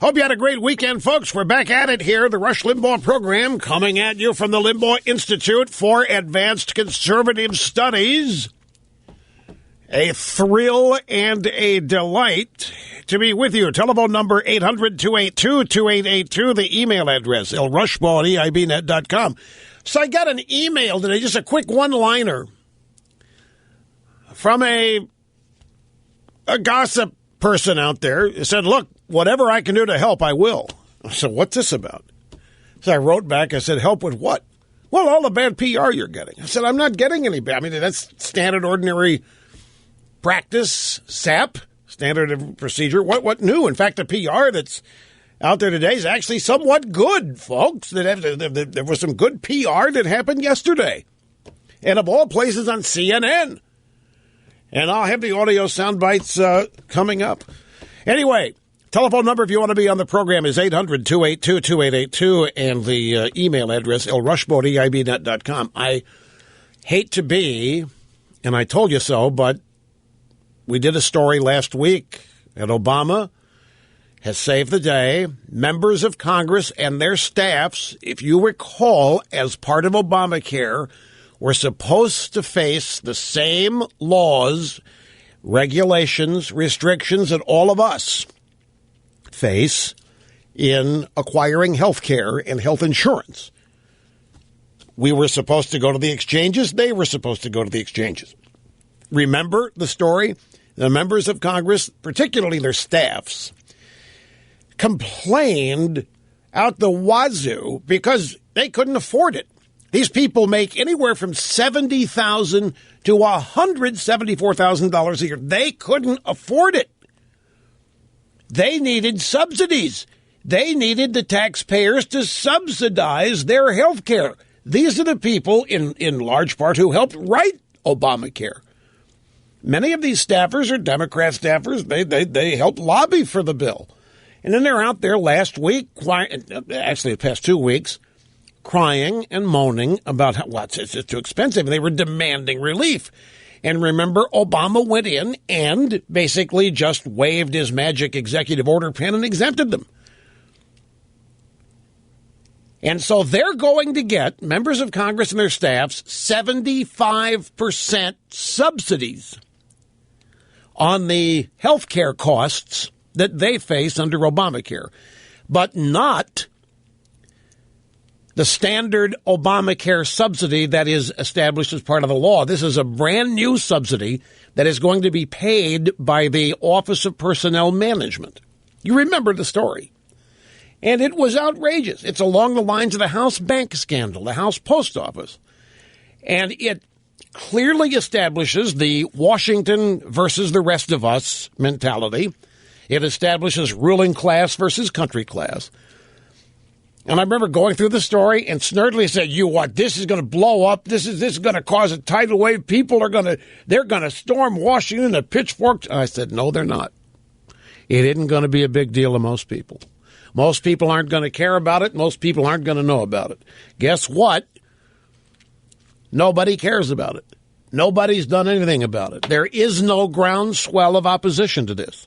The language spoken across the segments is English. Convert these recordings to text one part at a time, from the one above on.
Hope you had a great weekend, folks. We're back at it here, the Rush Limbaugh program, coming at you from the Limbaugh Institute for Advanced Conservative Studies. A thrill and a delight to be with you. Telephone number 800-282-2882. The email address, lrushbaugh@eibnet.com. So I got an email today, just a quick one-liner from a gossip person out there. It said, look, whatever I can do to help, I will. So what's this about? So I wrote back, I said, help with what? Well, all the bad PR you're getting. I said, I'm not getting any bad. I mean, that's standard, ordinary practice, SAP, standard procedure. What new? In fact, the PR that's out there today is actually somewhat good, folks. There was some good PR that happened yesterday. And of all places on CNN. And I'll have the audio sound bites coming up. Anyway, telephone number if you want to be on the program is 800-282-2882, and the email address, lrushbaugh@eibnet.com. I hate to be, and I told you so, but we did a story last week that Obama has saved the day. Members of Congress and their staffs, if you recall, as part of Obamacare, were supposed to face the same laws, regulations, restrictions that all of us face in acquiring health care and health insurance. We were supposed to go to the exchanges. They were supposed to go to the exchanges. Remember the story? The members of Congress, particularly their staffs, complained out the wazoo because they couldn't afford it. These people make anywhere from $70,000 to $174,000 a year. They couldn't afford it. They needed subsidies. They needed the taxpayers to subsidize their health care. These are the people, in large part, who helped write Obamacare. Many of these staffers are Democrat staffers. They helped lobby for the bill. And then they're out there last week, actually the past 2 weeks, crying and moaning about how it's too expensive. And they were demanding relief. And remember, Obama went in and basically just waved his magic executive order pen and exempted them. And so they're going to get, members of Congress and their staffs, 75% subsidies on the health care costs that they face under Obamacare, but not the standard Obamacare subsidy that is established as part of the law. This is a brand new subsidy that is going to be paid by the Office of Personnel Management. You remember the story. And it was outrageous. It's along the lines of the House bank scandal, the House post office. And it clearly establishes the Washington versus the rest of us mentality. It establishes ruling class versus country class. And I remember going through the story and snurdily said, you what, this is going to blow up. This is going to cause a tidal wave. People are going to storm Washington, the pitchforks. I said, no, they're not. It isn't going to be a big deal to most people. Most people aren't going to care about it. Most people aren't going to know about it. Guess what? Nobody cares about it. Nobody's done anything about it. There is no groundswell of opposition to this.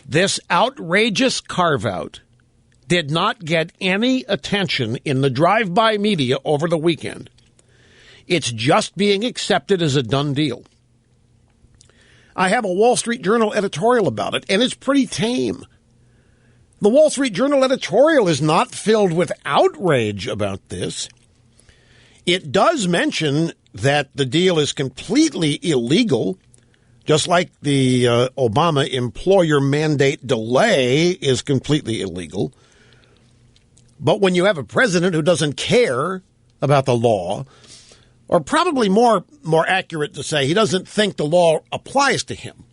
This outrageous carve-out did not get any attention in the drive-by media over the weekend. It's just being accepted as a done deal. I have a Wall Street Journal editorial about it, and it's pretty tame. The Wall Street Journal editorial is not filled with outrage about this. It does mention that the deal is completely illegal, just like the Obama employer mandate delay is completely illegal. But when you have a president who doesn't care about the law, or probably more accurate to say he doesn't think the law applies to him,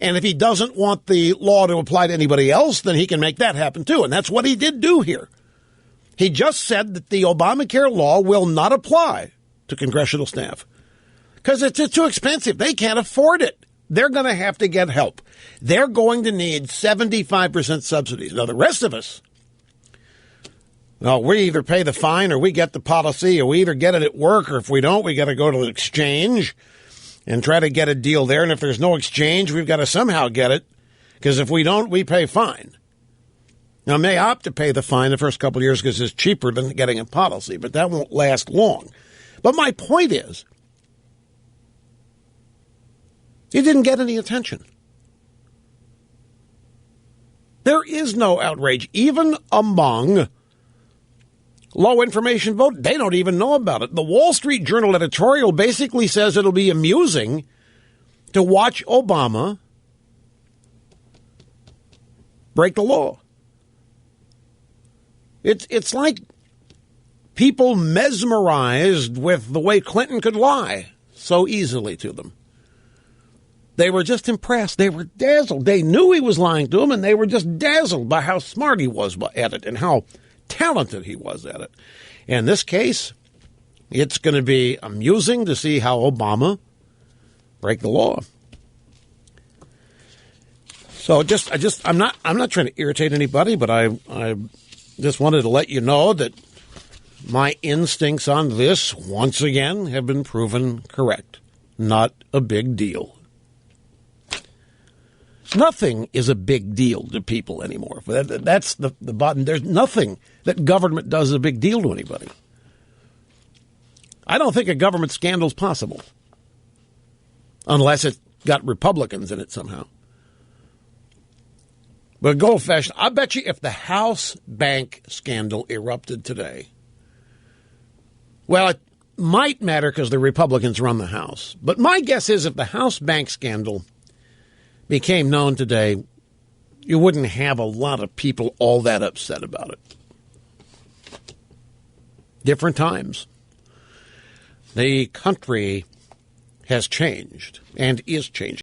and if he doesn't want the law to apply to anybody else, then he can make that happen too. And that's what he did do here. He just said that the Obamacare law will not apply to congressional staff because it's too expensive. They can't afford it. They're going to have to get help. They're going to need 75% subsidies. Now, the rest of us, well, we either pay the fine or we get the policy, or we either get it at work, or if we don't, we got to go to the exchange and try to get a deal there. And if there's no exchange, we've got to somehow get it, because if we don't, we pay fine. Now, I may opt to pay the fine the first couple of years because it's cheaper than getting a policy, but that won't last long. But my point is, it didn't get any attention. There is no outrage, even among low-information voters. They don't even know about it. The Wall Street Journal editorial basically says it'll be amusing to watch Obama break the law. It's like people mesmerized with the way Clinton could lie so easily to them. They were just impressed. They were dazzled. They knew he was lying to them, and they were just dazzled by how smart he was at it and how talented he was at it. In this case, it's going to be amusing to see how Obama break the law. So I'm not trying to irritate anybody, but I just wanted to let you know that my instincts on this, once again, have been proven correct. Not a big deal. Nothing is a big deal to people anymore. That's the bottom. There's nothing that government does a big deal to anybody. I don't think a government scandal is possible unless it's got Republicans in it somehow. But go old-fashioned, I bet you if the House bank scandal erupted today, well, it might matter because the Republicans run the House. But my guess is if the House bank scandal became known today, you wouldn't have a lot of people all that upset about it. Different times. The country has changed and is changing.